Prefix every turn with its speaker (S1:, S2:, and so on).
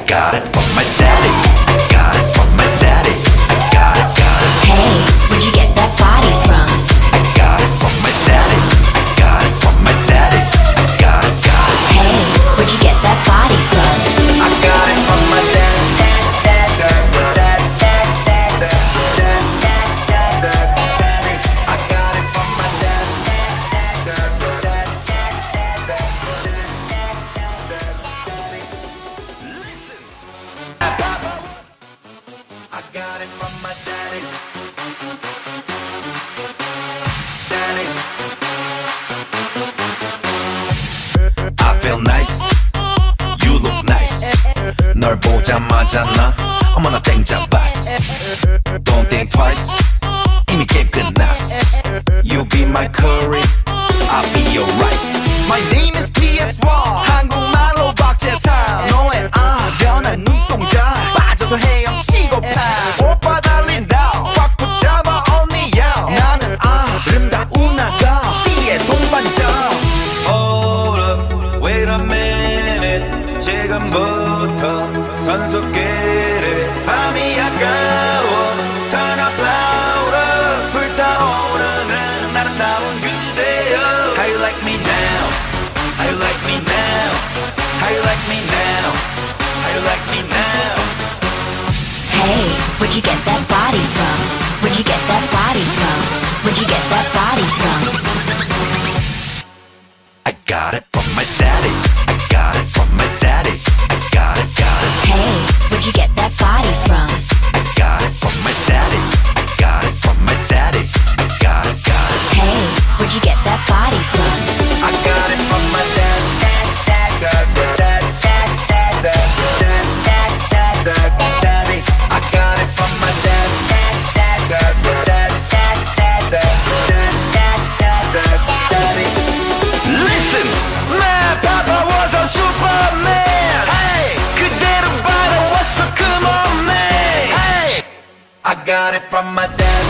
S1: got it from my daddy. I got it from my daddy. I got it, got it.
S2: Hey, where'd you get that body from?
S1: I got it from my daddy. I got it from my daddy. I got it, got it.
S2: Hey, where'd you get that body from?
S1: I got it from my daddy. I got it from my daddy. Daddy. I feel nice. You look nice. 널 보자마자 나 어머나 땡 잡았어. Don't think twice. 이미 게임 끝났어. You be my curry. I'll be your rice. My name is PSY싸이. 한국말로 박재상. 너의 변한 눈동자 빠져서 헤엄치고파. 오빠 달린다 꽉 붙잡아 언니야. 나는 아름다운 아가 C의 동반자. Hold up, wait a minute. 지금부터 선수끼리 밤이 아까워. Turn up louder. 불타오르는 아름다운 그대여. How you like me now? How you like me now? How you like me now? How you like me now?
S2: Hey, where'd you get that body from? Where'd you get that body from? Where'd you get that body from?
S1: I got it from my daddy. I got it from my daddy. I got it, got it.
S2: Hey, where'd you get that body from?
S1: I got it from my daddy. I got it from my daddy. I got it, got it.
S2: Hey, where'd you get that body from?
S1: I got it from my daddy. I got it from my daddy. Listen, my papa was a Superman. Hey, 그대로 받아왔어, come on, man. Hey, I got it from my daddy.